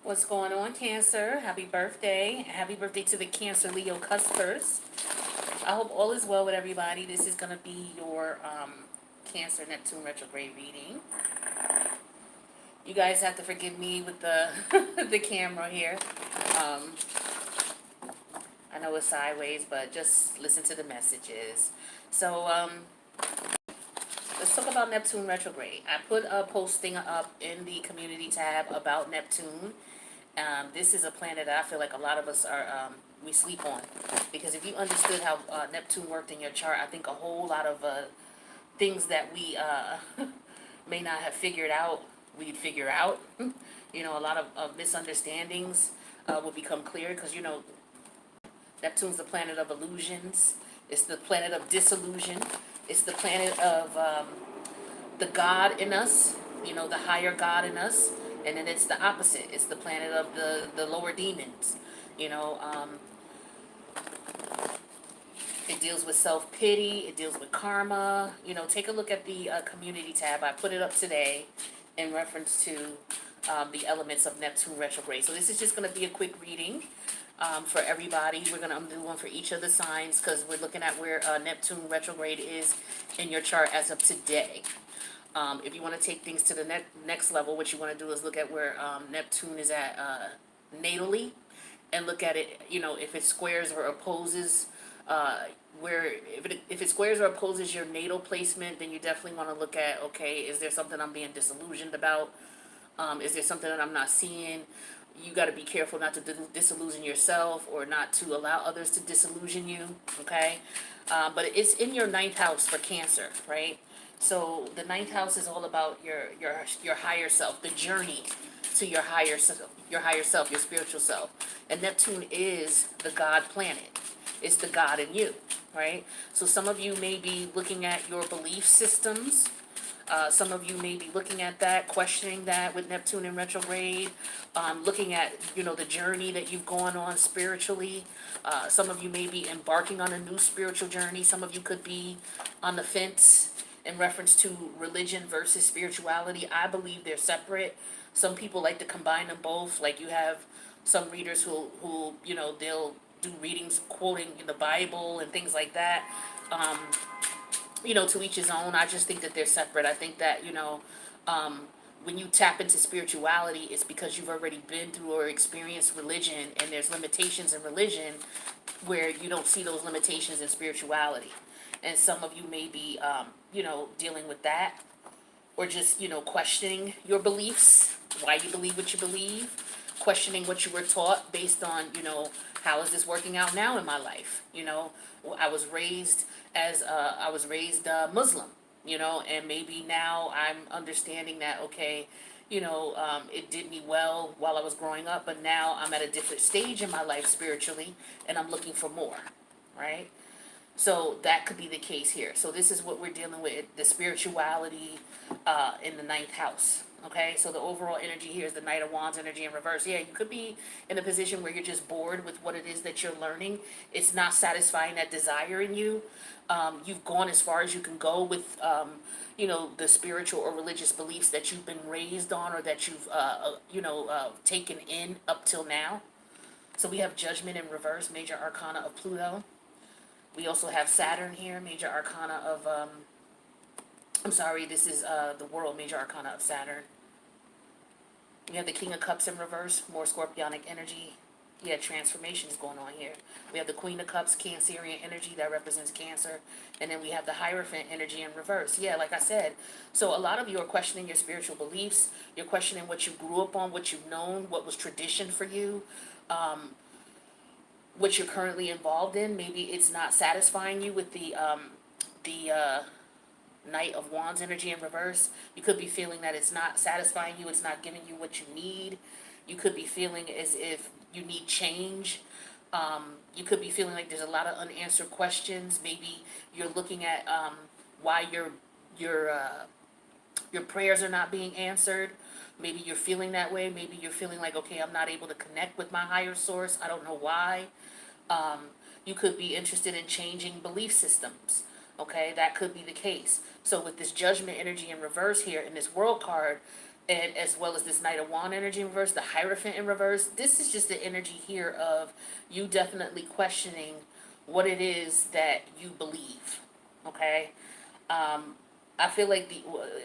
What's going on, Cancer? Happy birthday. Happy birthday to the Cancer Leo Cuspers. I hope all is well with everybody. This is going to be your Cancer Neptune Retrograde reading. You guys have to forgive me with the the camera here. Um, I know it's sideways, but just listen to the messages. So, let's talk about Neptune Retrograde. I put a posting up in the community tab about Neptune. This is a planet that I feel like a lot of us are, we sleep on. Because if you understood how Neptune worked in your chart, I think a whole lot of things that we may not have figured out, we'd figure out. A lot of misunderstandings would become clear because, Neptune's the planet of illusions. It's the planet of disillusion. It's the planet of the God in us, the higher God in us. And then it's the opposite. It's the planet of the lower demons. You know, um, it deals with self-pity. It deals with karma. Take a look at the community tab. I put it up today in reference to the elements of Neptune retrograde. So this is just going to be a quick reading for everybody. We're going to do one for each of the signs because we're looking at where Neptune retrograde is in your chart as of today. If you want to take things to the next level, what you want to do is look at where Neptune is at natally, and look at it, if it squares or opposes, if it squares or opposes your natal placement, then you definitely want to look at, okay, is there something I'm being disillusioned about? Is there something that I'm not seeing? You got to be careful not to disillusion yourself or not to allow others to disillusion you, okay? But it's in your ninth house for Cancer, right? So the ninth house is all about your higher self, the journey to your higher self, your spiritual self. And Neptune is the God planet. It's the God in you, right? So some of you may be looking at your belief systems. Some of you may be looking at that, questioning that with Neptune in retrograde, looking at, the journey that you've gone on spiritually. Some of you may be embarking on a new spiritual journey. Some of you could be on the fence in reference to religion versus spirituality. I believe they're separate. Some people like to combine them both. Like you have some readers who they'll do readings quoting the Bible and things like that. To each his own. I just think that they're separate. I think that, when you tap into spirituality, it's because you've already been through or experienced religion, and there's limitations in religion where you don't see those limitations in spirituality. And some of you may be, dealing with that, or just, questioning your beliefs, why you believe what you believe, questioning what you were taught based on, how is this working out now in my life? I was raised Muslim, and maybe now I'm understanding that, okay, it did me well while I was growing up, but now I'm at a different stage in my life spiritually, and I'm looking for more, right? So that could be the case here. So this is what we're dealing with, the spirituality in the ninth house. Okay, so the overall energy here is the Knight of Wands energy in reverse. Yeah, you could be in a position where you're just bored with what it is that you're learning. It's not satisfying that desire in you. You've gone as far as you can go with, the spiritual or religious beliefs that you've been raised on or that you've, taken in up till now. So we have Judgment in reverse, major arcana of Pluto. We also have Saturn here, major arcana of, this is the world, major arcana of Saturn. We have the King of Cups in reverse, more scorpionic energy. Yeah, transformation is going on here. We have the Queen of Cups, Cancerian energy that represents Cancer. And then we have the Hierophant energy in reverse. Yeah, like I said, so a lot of you are questioning your spiritual beliefs. You're questioning what you grew up on, what you've known, what was tradition for you. What you're currently involved in, maybe it's not satisfying you with the Knight of Wands energy in reverse. You could be feeling that it's not satisfying you, it's not giving you what you need. You could be feeling as if you need change. You could be feeling like there's a lot of unanswered questions. Maybe you're looking at why your prayers are not being answered. Maybe you're feeling that way. Maybe you're feeling like, okay, I'm not able to connect with my higher source. I don't know why. You could be interested in changing belief systems. Okay, that could be the case. So with this Judgment energy in reverse here in this World card, and as well as this Knight of Wand energy in reverse, the Hierophant in reverse. This is just the energy here of you definitely questioning what it is that you believe. Okay, um, I feel like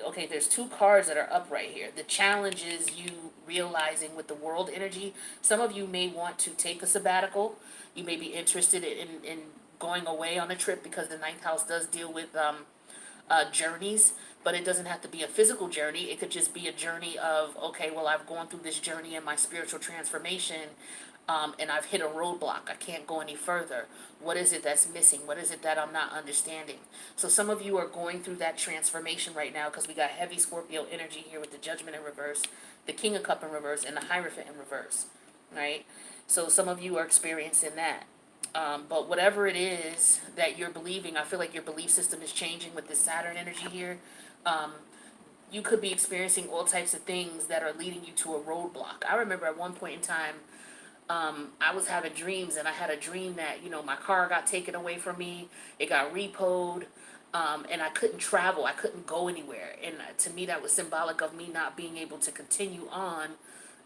okay, there's two cards that are up right here. The challenge is you realizing with the world energy, some of you may want to take a sabbatical. You may be interested in going away on a trip because the ninth house does deal with journeys, but it doesn't have to be a physical journey. It could just be a journey of, okay, well, I've gone through this journey in my spiritual transformation, and I've hit a roadblock. I can't go any further. What is it that's missing? What is it that I'm not understanding? So some of you are going through that transformation right now because we got heavy Scorpio energy here with the Judgment in reverse, the King of Cup in reverse, and the Hierophant in reverse, right? So some of you are experiencing that. But whatever it is that you're believing, I feel like your belief system is changing with this Saturn energy here. Um, you could be experiencing all types of things that are leading you to a roadblock. I remember at one point in time, I was having dreams, and I had a dream that, my car got taken away from me, it got repoed, and I couldn't travel, I couldn't go anywhere. And to me, that was symbolic of me not being able to continue on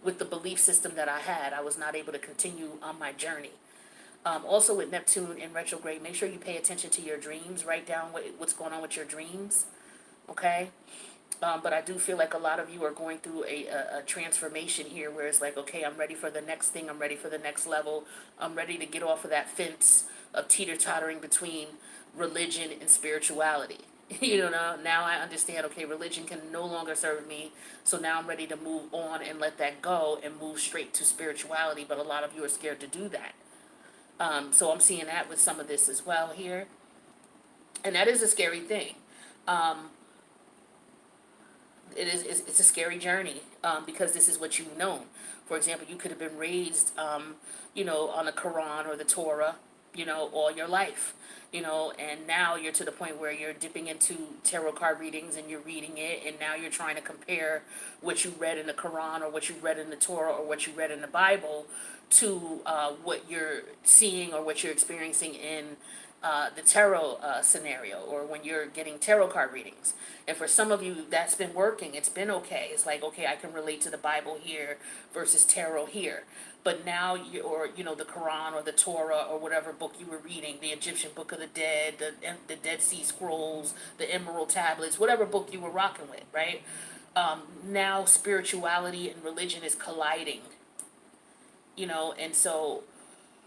with the belief system that I had. I was not able to continue on my journey. Also with Neptune in retrograde, make sure you pay attention to your dreams. Write down what's going on with your dreams, okay? But I do feel like a lot of you are going through a transformation here where it's like, okay, I'm ready for the next thing. I'm ready for the next level. I'm ready to get off of that fence of teeter-tottering between religion and spirituality. Now I understand, okay, religion can no longer serve me. So now I'm ready to move on and let that go and move straight to spirituality. But a lot of you are scared to do that. So I'm seeing that with some of this as well here. And that is a scary thing. Um, it's a scary journey, because this is what you've known. For example, you could have been raised, on the Quran or the Torah, all your life, and now you're to the point where you're dipping into tarot card readings and you're reading it, and now you're trying to compare what you read in the Quran or what you read in the Torah or what you read in the Bible to what you're seeing or what you're experiencing in the tarot scenario, or when you're getting tarot card readings. And for some of you, that's been working. It's been okay. It's like, okay, I can relate to the Bible here versus tarot here. But now, the Quran or the Torah or whatever book you were reading, the Egyptian Book of the Dead, the Dead Sea Scrolls, the Emerald Tablets, whatever book you were rocking with, right? Now spirituality and religion is colliding, and so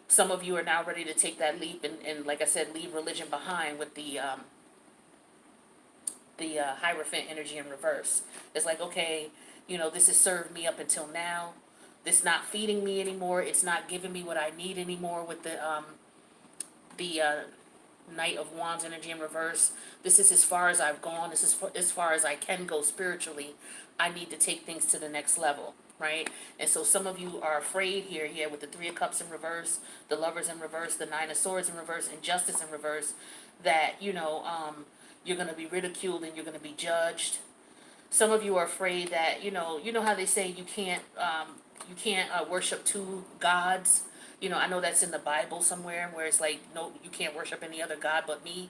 some of you are now ready to take that leap and like I said, leave religion behind with the Hierophant energy in reverse. It's like, okay, this has served me up until now. This not feeding me anymore. It's not giving me what I need anymore with the Knight of Wands energy in reverse. This is as far as I've gone. This is as far as I can go spiritually. I need to take things to the next level, right? And so some of you are afraid here, with the Three of Cups in reverse, the Lovers in reverse, the Nine of Swords in reverse, and Justice in reverse, that, you're going to be ridiculed and you're going to be judged. Some of you are afraid that, how they say you can't worship two gods. I know that's in the Bible somewhere where it's like, no, you can't worship any other God but me.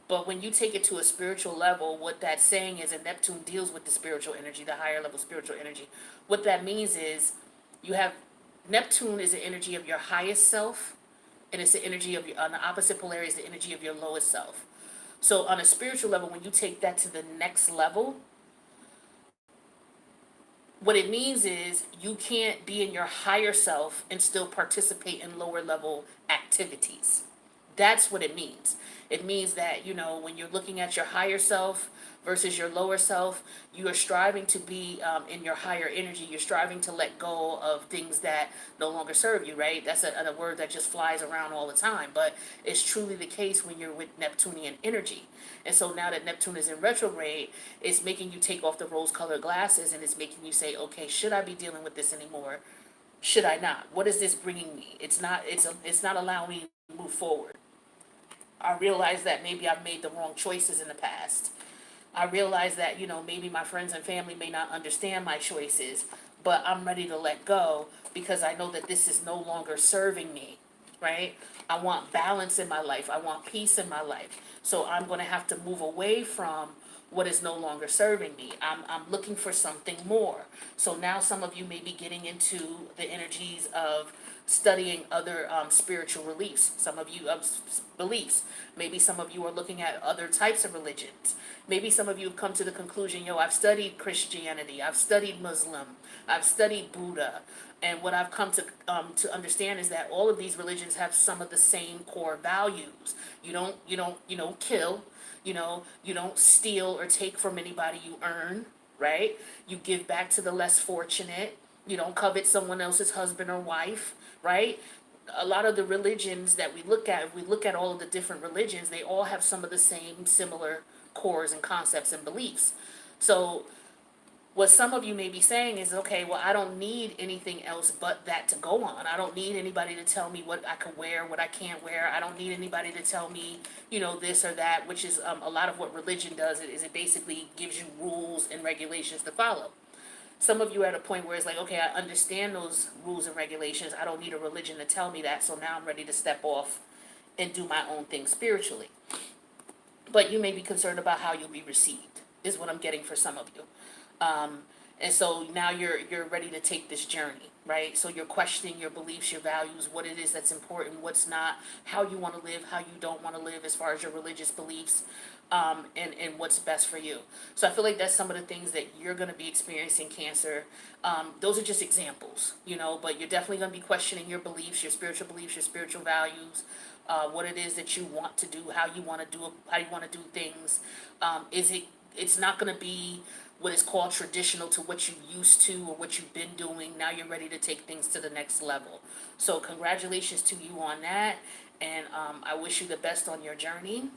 But when you take it to a spiritual level, what that's saying is, and Neptune deals with the spiritual energy, the higher level spiritual energy. What that means is you have Neptune is the energy of your highest self, and it's the energy of on the opposite polarity is the energy of your lowest self. So on a spiritual level, when you take that to the next level, what it means is you can't be in your higher self and still participate in lower level activities. That's what it means. It means that, when you're looking at your higher self versus your lower self, you are striving to be in your higher energy. You're striving to let go of things that no longer serve you, right? That's a word that just flies around all the time, but it's truly the case when you're with Neptunian energy. And so now that Neptune is in retrograde, it's making you take off the rose-colored glasses, and it's making you say, okay, should I be dealing with this anymore? Should I not? What is this bringing me? It's not allowing me to move forward. I realize that maybe I've made the wrong choices in the past. I realize that, maybe my friends and family may not understand my choices, but I'm ready to let go because I know that this is no longer serving me, right? I want balance in my life. I want peace in my life. So I'm going to have to move away from what is no longer serving me. I'm looking for something more. So now some of you may be getting into the energies of studying other spiritual beliefs. Some of you beliefs. Maybe some of you are looking at other types of religions. Maybe some of you have come to the conclusion, I've studied Christianity, I've studied Muslim, I've studied Buddha, and what I've come to understand is that all of these religions have some of the same core values. You don't kill. You don't steal or take from anybody you earn, right? You give back to the less fortunate. You don't covet someone else's husband or wife, right? A lot of the religions that we look at, if we look at all of the different religions, they all have some of the same similar cores and concepts and beliefs. So what some of you may be saying is, okay, well, I don't need anything else but that to go on. I don't need anybody to tell me what I can wear, what I can't wear. I don't need anybody to tell me, this or that, which is a lot of what religion does, is it basically gives you rules and regulations to follow. Some of you are at a point where it's like, okay, I understand those rules and regulations. I don't need a religion to tell me that, so now I'm ready to step off and do my own thing spiritually. But you may be concerned about how you'll be received, is what I'm getting for some of you. And so now you're ready to take this journey, right? So you're questioning your beliefs, your values, what it is that's important, what's not, how you want to live, how you don't want to live as far as your religious beliefs, and what's best for you. So I feel like that's some of the things that you're going to be experiencing, Cancer. Those are just examples, but you're definitely going to be questioning your beliefs, your spiritual values, what it is that you want to do, how you want to do things. It's not going to be what is called traditional to what you used to or what you've been doing. Now you're ready to take things to the next level. So congratulations to you on that, and I wish you the best on your journey.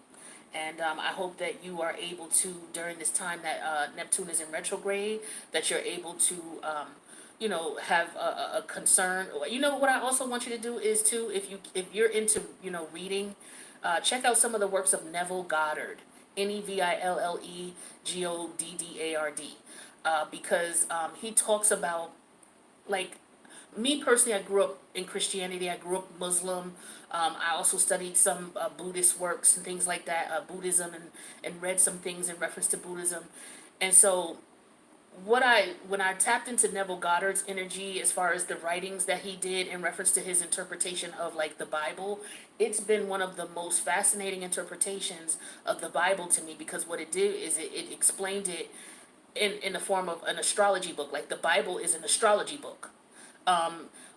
And I hope that you are able to, during this time that Neptune is in retrograde, that you're able to, have a concern. What I also want you to do is to, if you're into, reading, check out some of the works of Neville Goddard. Neville Goddard, because he talks about, like, me personally, I grew up in Christianity, I grew up Muslim. I also studied some Buddhist works and things like that, Buddhism, and read some things in reference to Buddhism. And so when I tapped into Neville Goddard's energy as far as the writings that he did in reference to his interpretation of, like, the Bible, it's been one of the most fascinating interpretations of the Bible to me, because what it did is it explained it in the form of an astrology book. Like, the Bible is an astrology book.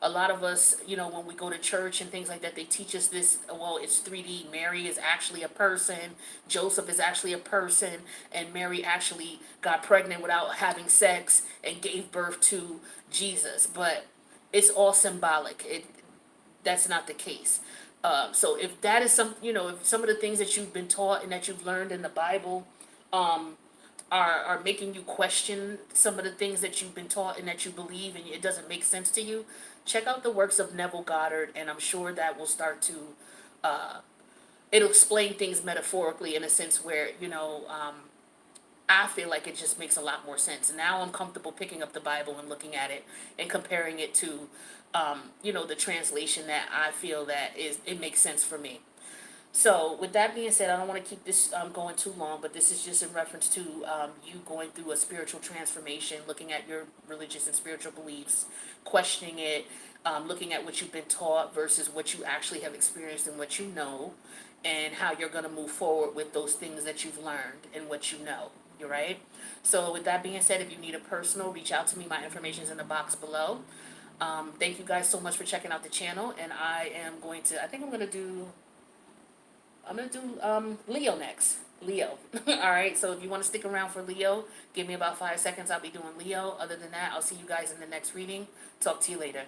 A lot of us, when we go to church and things like that, they teach us this, well, it's 3D. Mary is actually a person, Joseph is actually a person, and Mary actually got pregnant without having sex and gave birth to Jesus. But it's all symbolic. That's not the case. So if that is if some of the things that you've been taught and that you've learned in the Bible, are making you question some of the things that you've been taught and that you believe, and it doesn't make sense to you, check out the works of Neville Goddard, and I'm sure that will start to, it'll explain things metaphorically in a sense where, I feel like it just makes a lot more sense. Now I'm comfortable picking up the Bible and looking at it and comparing it to, the translation that I feel that it makes sense for me. So with that being said, I don't want to keep this going too long, but this is just in reference to you going through a spiritual transformation, looking at your religious and spiritual beliefs, questioning it, looking at what you've been taught versus what you actually have experienced and what you know, and how you're going to move forward with those things that you've learned and what you know. You're right? So with that being said, if you need a personal, reach out to me. My information is in the box below. Thank you guys so much for checking out the channel, and I think I'm going to do Leo next. Leo. Alright, so if you want to stick around for Leo, give me about 5 seconds. I'll be doing Leo. Other than that, I'll see you guys in the next reading. Talk to you later.